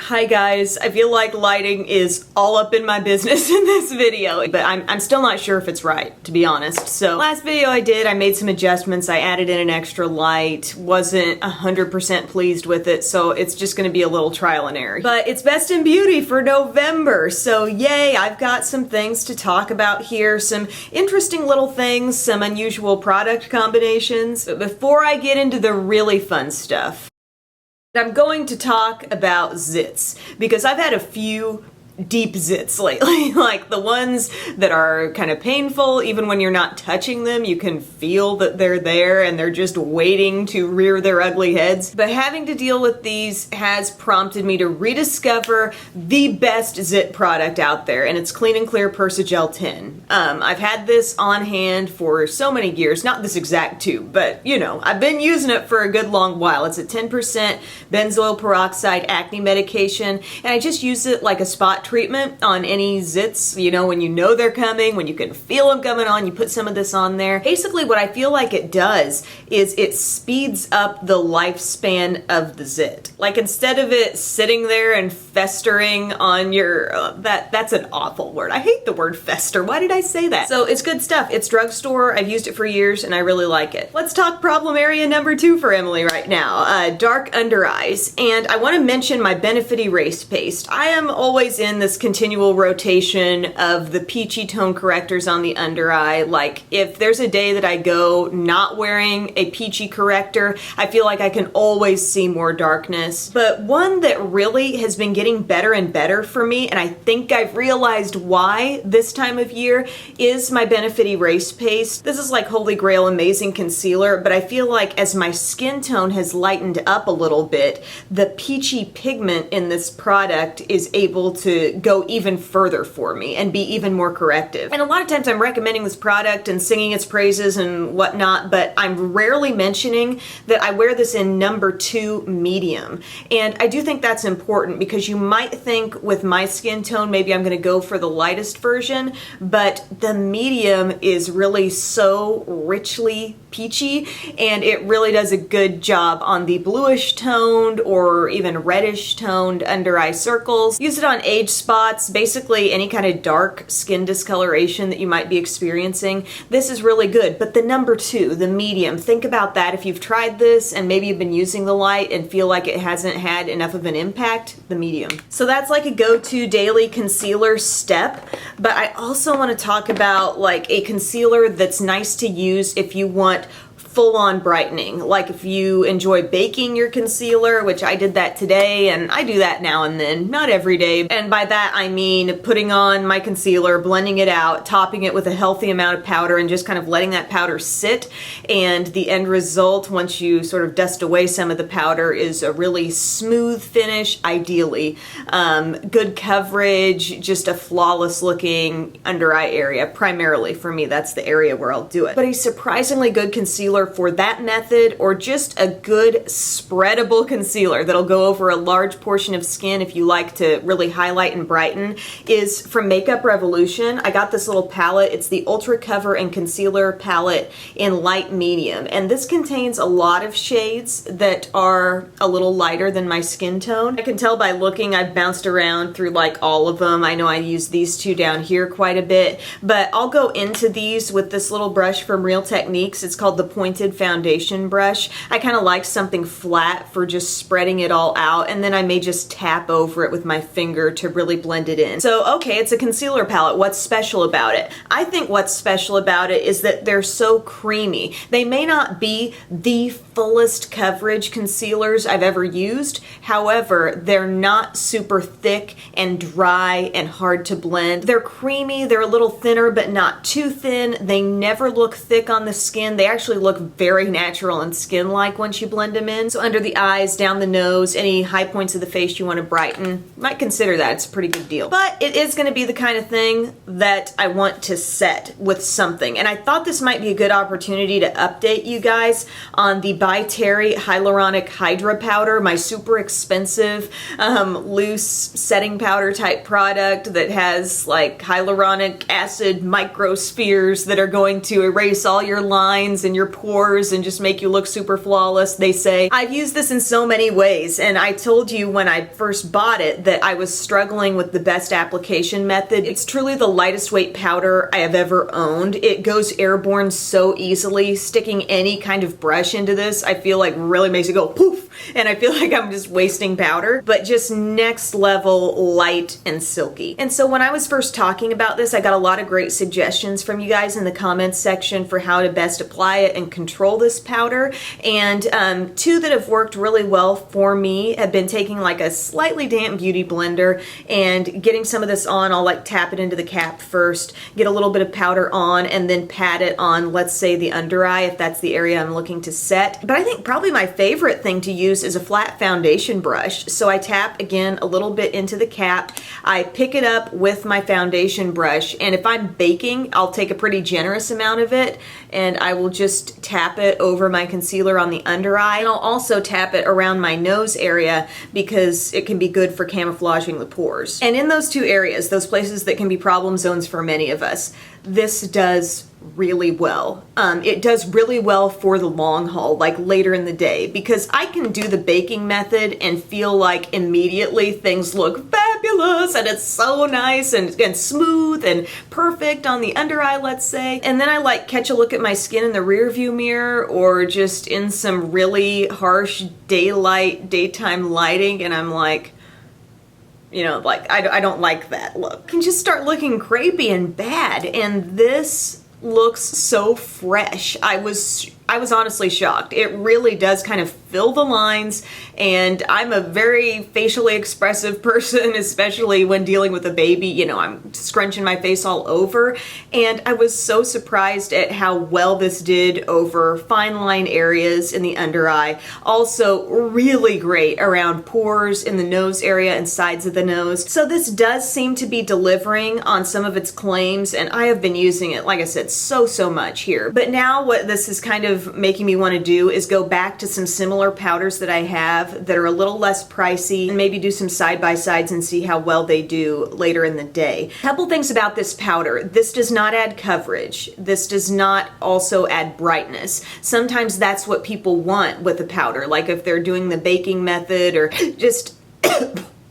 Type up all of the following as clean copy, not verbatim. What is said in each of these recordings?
Hi guys, I feel like lighting is all up in my business in this video, but I'm still not sure if it's right, to be honest. So last video I did, I made some adjustments, I added in an extra light, wasn't 100% pleased with it, so it's just gonna be a little trial and error. But it's Best in Beauty for November, so yay, I've got some things to talk about here, some interesting little things, some unusual product combinations. But before I get into the really fun stuff, I'm going to talk about zits, because I've had a few deep zits lately, like the ones that are kind of painful. Even when you're not touching them, you can feel that they're there and they're just waiting to rear their ugly heads. But having to deal with these has prompted me to rediscover the best zit product out there, and it's Clean and Clear Persagel 10. I've had this on hand for so many years, not this exact tube, but you know, I've been using it for a good long while. It's a 10% benzoyl peroxide acne medication, and I just use it like a spot treatment on any zits. You know they're coming, when you can feel them coming on, you put some of this on there. Basically what I feel like it does is it speeds up the lifespan of the zit. Like, instead of it sitting there and festering on your, that's an awful word. I hate the word fester. Why did I say that? So it's good stuff. It's drugstore. I've used it for years and I really like it. Let's talk problem area number 2 for Emily right now. Dark under eyes. And I want to mention my Benefit Erase Paste. I am always in this continual rotation of the peachy tone correctors on the under eye. Like, if there's a day that I go not wearing a peachy corrector, I feel like I can always see more darkness. But one that really has been getting better and better for me, and I think I've realized why this time of year, is my Benefit Erase Paste. This is like holy grail amazing concealer, but I feel like as my skin tone has lightened up a little bit, the peachy pigment in this product is able to go even further for me and be even more corrective. And a lot of times I'm recommending this product and singing its praises and whatnot, but I'm rarely mentioning that I wear this in number 2 medium. And I do think that's important, because you might think with my skin tone maybe I'm going to go for the lightest version, but the medium is really so richly peachy, and it really does a good job on the bluish toned or even reddish toned under eye circles. Use it on age spots, basically any kind of dark skin discoloration that you might be experiencing. This is really good. But the number 2, the medium, think about that. If you've tried this and maybe you've been using the light and feel like it hasn't had enough of an impact, the medium. So that's like a go-to daily concealer step. But I also want to talk about like a concealer that's nice to use if you want full-on brightening. Like if you enjoy baking your concealer, which I did that today, and I do that now and then, not every day. And by that I mean putting on my concealer, blending it out, topping it with a healthy amount of powder, and just kind of letting that powder sit. And the end result, once you sort of dust away some of the powder, is a really smooth finish, ideally. Good coverage, just a flawless looking under eye area. Primarily for me, that's the area where I'll do it. But a surprisingly good concealer for that method, or just a good spreadable concealer that'll go over a large portion of skin if you like to really highlight and brighten, is from Makeup Revolution. I got this little palette. It's the Ultra Cover and Concealer palette in light medium, and this contains a lot of shades that are a little lighter than my skin tone. I can tell by looking. I've bounced around through like all of them. I know I use these two down here quite a bit, but I'll go into these with this little brush from Real Techniques. It's called the Pointed Foundation Brush. I kind of like something flat for just spreading it all out, and then I may just tap over it with my finger to really blend it in. So okay, it's a concealer palette. What's special about it? I think what's special about it is that they're so creamy. They may not be the fullest coverage concealers I've ever used. However, they're not super thick and dry and hard to blend. They're creamy, they're a little thinner but not too thin. They never look thick on the skin. They actually look very natural and skin-like once you blend them in. So under the eyes, down the nose, any high points of the face you want to brighten, you might consider that. It's a pretty good deal. But it is going to be the kind of thing that I want to set with something. And I thought this might be a good opportunity to update you guys on the By Terry Hyaluronic Hydra powder, my super expensive loose setting powder type product that has like hyaluronic acid microspheres that are going to erase all your lines and your pores pores and just make you look super flawless. They say, I've used this in so many ways, and I told you when I first bought it that I was struggling with the best application method. It's truly the lightest weight powder I have ever owned. It goes airborne so easily. Sticking any kind of brush into this, I feel like really makes it go poof, and I feel like I'm just wasting powder, but just next level light and silky. And so when I was first talking about this, I got a lot of great suggestions from you guys in the comments section for how to best apply it and control this powder. And two that have worked really well for me have been taking like a slightly damp beauty blender and getting some of this on. I'll like tap it into the cap first, get a little bit of powder on, and then pat it on, let's say, the under eye if that's the area I'm looking to set. But I think probably my favorite thing to use is a flat foundation brush. So I tap again a little bit into the cap, I pick it up with my foundation brush, and if I'm baking, I'll take a pretty generous amount of it and I will just tap it over my concealer on the under eye, and I'll also tap it around my nose area because it can be good for camouflaging the pores. And in those two areas, those places that can be problem zones for many of us, this does really well. It does really well for the long haul, like later in the day, because I can do the baking method and feel like immediately things look fabulous and it's so nice and smooth and perfect on the under eye, let's say. And then I like catch a look at my skin in the rear view mirror or just in some really harsh daytime lighting, and I'm like, you know, like I don't like that look. I can just start looking crepey and bad, and this looks so fresh. I was honestly shocked. It really does kind of fill the lines, and I'm a very facially expressive person, especially when dealing with a baby. You know, I'm scrunching my face all over, and I was so surprised at how well this did over fine line areas in the under eye. Also really great around pores in the nose area and sides of the nose. So this does seem to be delivering on some of its claims, and I have been using it, like I said, so much here. But now what this is kind of making me want to do is go back to some similar powders that I have that are a little less pricey and maybe do some side-by-sides and see how well they do later in the day. A couple things about this powder. This does not add coverage. This does not also add brightness. Sometimes that's what people want with a powder, like if they're doing the baking method or just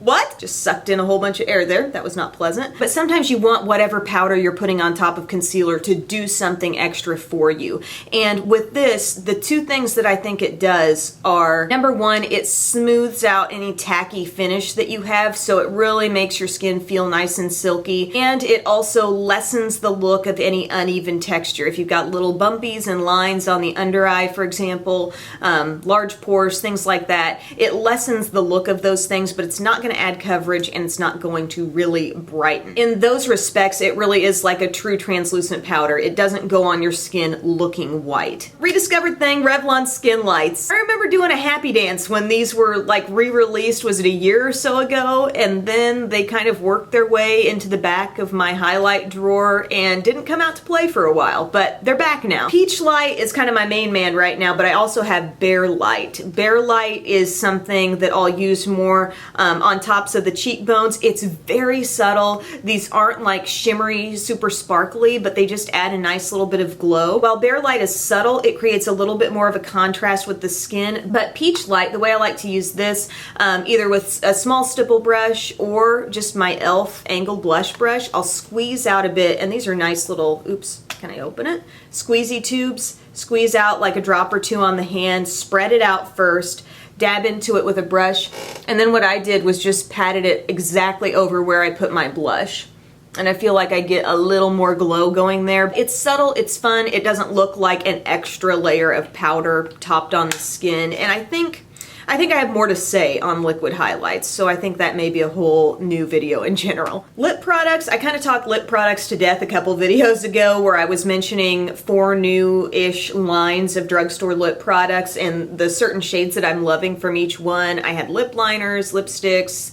what? Just sucked in a whole bunch of air there. That was not pleasant. But sometimes you want whatever powder you're putting on top of concealer to do something extra for you. And with this, the two things that I think it does are, number one, it smooths out any tacky finish that you have, so it really makes your skin feel nice and silky. And it also lessens the look of any uneven texture. If you've got little bumpies and lines on the under eye, for example, large pores, things like that, it lessens the look of those things, but it's not going to add coverage and it's not going to really brighten. In those respects, it really is like a true translucent powder. It doesn't go on your skin looking white. Rediscovered thing, Revlon Skin Lights. I remember doing a happy dance when these were like re-released, was it a year or so ago? And then they kind of worked their way into the back of my highlight drawer and didn't come out to play for a while, but they're back now. Peach Light is kind of my main man right now, but I also have Bare Light. Bare Light is something that I'll use more on tops of the cheekbones. It's very subtle. These aren't like shimmery, super sparkly, but they just add a nice little bit of glow. While Bare Light is subtle, it creates a little bit more of a contrast with the skin. But Peach Light, the way I like to use this, either with a small stipple brush or just my e.l.f. angled blush brush, I'll squeeze out a bit, and these are nice little, oops, can I open it? Squeezy tubes. Squeeze out like a drop or two on the hand, spread it out first, dab into it with a brush, and then what I did was just patted it exactly over where I put my blush. And I feel like I get a little more glow going there. It's subtle, it's fun, it doesn't look like an extra layer of powder topped on the skin, and I think I have more to say on liquid highlights, so I think that may be a whole new video in general. Lip products, I kind of talked lip products to death a couple videos ago where I was mentioning 4 new-ish lines of drugstore lip products and the certain shades that I'm loving from each one. I had lip liners, lipsticks,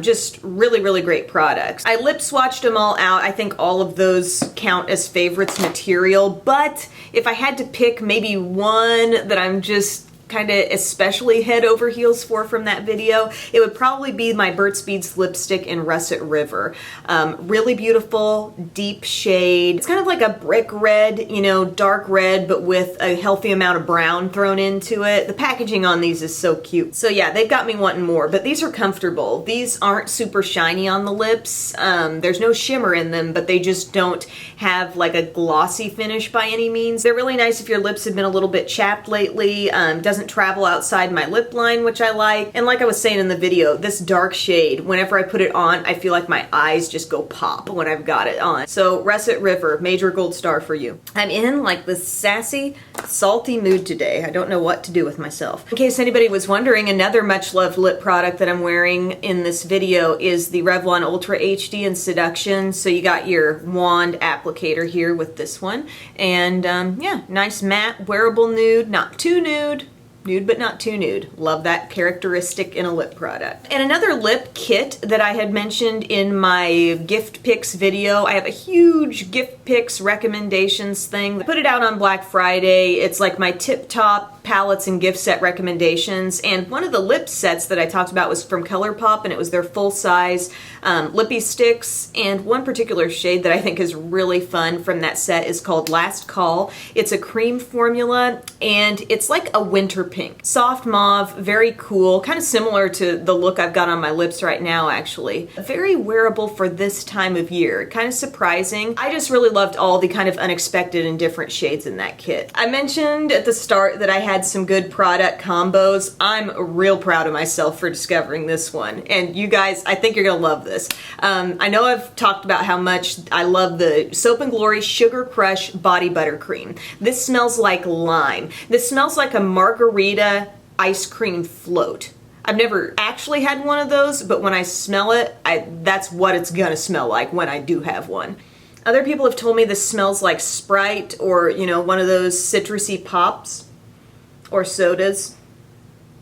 just really great products. I lip swatched them all out. I think all of those count as favorites material, but if I had to pick maybe one that I'm just kind of especially head over heels for from that video, it would probably be my Burt's Bees lipstick in Russet River. Really beautiful, deep shade. It's kind of like a brick red, you know, dark red, but with a healthy amount of brown thrown into it. The packaging on these is so cute. So yeah, they've got me wanting more, but these are comfortable. These aren't super shiny on the lips. There's no shimmer in them, but they just don't have like a glossy finish by any means. They're really nice if your lips have been a little bit chapped lately. Doesn't travel outside my lip line, which I like. And like I was saying in the video, this dark shade, whenever I put it on, I feel like my eyes just go pop when I've got it on. So Russet River, major gold star for you. I'm in like this sassy, salty mood today. I don't know what to do with myself. In case anybody was wondering, another much loved lip product that I'm wearing in this video is the Revlon Ultra HD in Seduction. So you got your wand applicator here with this one. And yeah, nice matte, wearable nude, not too nude. Nude but not too nude. Love that characteristic in a lip product. And another lip kit that I had mentioned in my gift picks video. I have a huge gift picks recommendations thing. I put it out on Black Friday. It's like my tip top palettes and gift set recommendations. And one of the lip sets that I talked about was from ColourPop, and it was their full size lippy sticks. And one particular shade that I think is really fun from that set is called Last Call. It's a cream formula and it's like a winter pink. Soft mauve, very cool, kind of similar to the look I've got on my lips right now actually. Very wearable for this time of year, kind of surprising. I just really loved all the kind of unexpected and different shades in that kit. I mentioned at the start that I had some good product combos. I'm real proud of myself for discovering this one. And you guys, I think you're gonna love this. I know I've talked about how much I love the Soap & Glory Sugar Crush Body Butter Cream. This smells like lime. This smells like a margarita ice cream float. I've never actually had one of those, but when I smell it, that's what it's gonna smell like when I do have one. Other people have told me this smells like Sprite or, you know, one of those citrusy pops or sodas.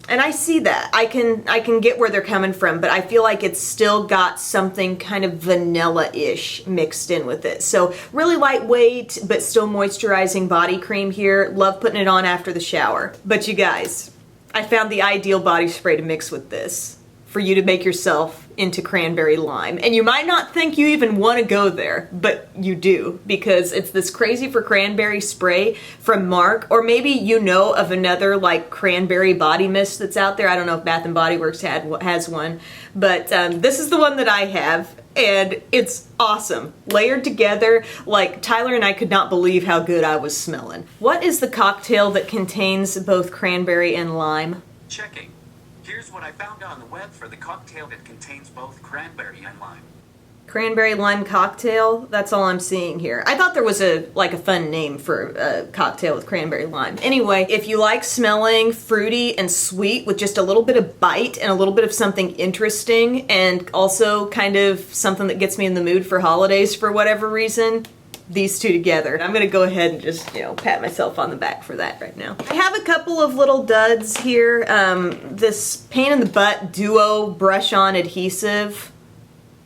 And I see that. I can get where they're coming from, but I feel like it's still got something kind of vanilla-ish mixed in with it. So really lightweight, but still moisturizing body cream here. Love putting it on after the shower. But you guys, I found the ideal body spray to mix with this for you to make yourself into cranberry lime. And you might not think you even want to go there, but you do, because it's this Crazy for Cranberry spray from Marc, or maybe you know of another like cranberry body mist that's out there. I don't know if Bath & Body Works has one, but this is the one that I have, and it's awesome. Layered together, like Tyler and I could not believe how good I was smelling. What is the cocktail that contains both cranberry and lime? Checking. Here's what I found on the web for the cocktail that contains both cranberry and lime. Cranberry lime cocktail? That's all I'm seeing here. I thought there was a fun name for a cocktail with cranberry lime. Anyway, if you like smelling fruity and sweet with just a little bit of bite and a little bit of something interesting, and also kind of something that gets me in the mood for holidays for whatever reason, these two together. I'm gonna go ahead and just, you know, pat myself on the back for that right now. I have a couple of little duds here. This Pain in the Butt Duo Brush On Adhesive.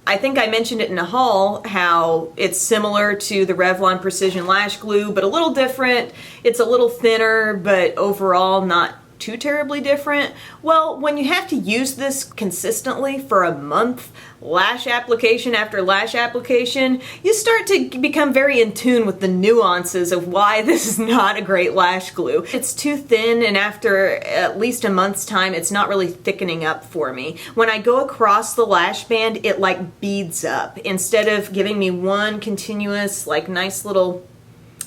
I think I mentioned it in a haul how it's similar to the Revlon Precision Lash Glue, but a little different. It's a little thinner, but overall not too terribly different. Well, when you have to use this consistently for a month, lash application after lash application, you start to become very in tune with the nuances of why this is not a great lash glue. It's too thin, and after at least a month's time, it's not really thickening up for me. When I go across the lash band, it like beads up. Instead of giving me one continuous, like nice little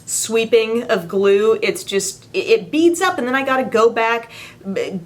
sweeping of glue, it's just, it beads up, and then I gotta go back,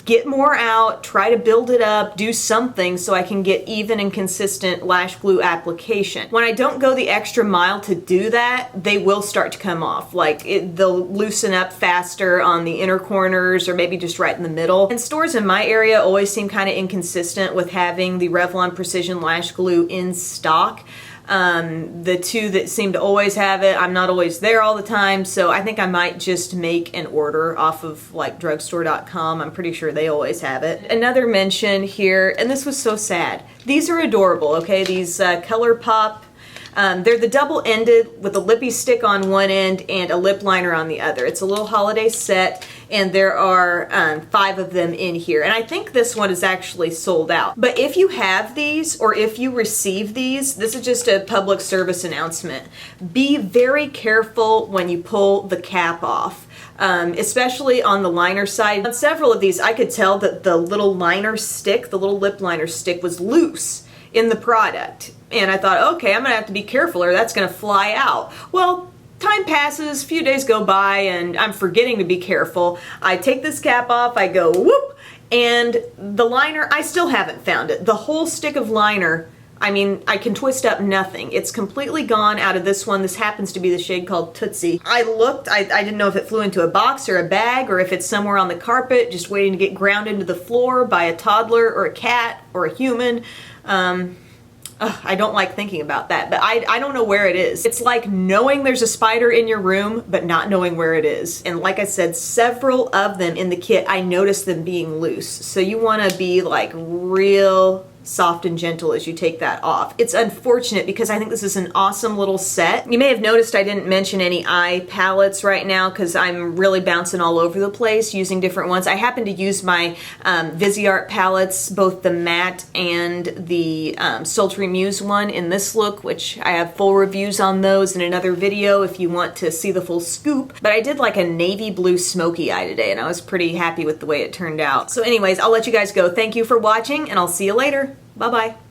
get more out, try to build it up, do something so I can get even and consistent lash glue application. When I don't go the extra mile to do that, they will start to come off. Like, they'll loosen up faster on the inner corners or maybe just right in the middle. And stores in my area always seem kind of inconsistent with having the Revlon Precision Lash Glue in stock. The two that seem to always have it, I'm not always there all the time, so I think I might just make an order off of like drugstore.com. I'm pretty sure they always have it. Another mention here, and this was so sad. These are adorable, okay? These ColourPop They're the double-ended with a lippy stick on one end and a lip liner on the other. It's a little holiday set, and there are 5 of them in here. And I think this one is actually sold out. But if you have these, or if you receive these, this is just a public service announcement. Be very careful when you pull the cap off. Especially on the liner side. On several of these, I could tell that the little liner stick, the little lip liner stick, was loose in the product. And I thought, okay, I'm gonna have to be careful or that's gonna fly out. Well, time passes, a few days go by, and I'm forgetting to be careful. I take this cap off, I go whoop, and the liner, I still haven't found it. The whole stick of liner, I mean, I can twist up nothing. It's completely gone out of this one. This happens to be the shade called Tootsie. I looked, I didn't know if it flew into a box or a bag or if it's somewhere on the carpet just waiting to get ground into the floor by a toddler or a cat or a human. I don't like thinking about that, but I don't know where it is. It's like knowing there's a spider in your room, but not knowing where it is. And like I said, several of them in the kit, I noticed them being loose. So you wanna be like real soft and gentle as you take that off. It's unfortunate because I think this is an awesome little set. You may have noticed I didn't mention any eye palettes right now because I'm really bouncing all over the place using different ones. I happen to use my Viseart palettes, both the matte and the Sultry Muse one in this look, which I have full reviews on those in another video if you want to see the full scoop. But I did like a navy blue smoky eye today and I was pretty happy with the way it turned out. So anyways, I'll let you guys go. Thank you for watching and I'll see you later. Bye-bye.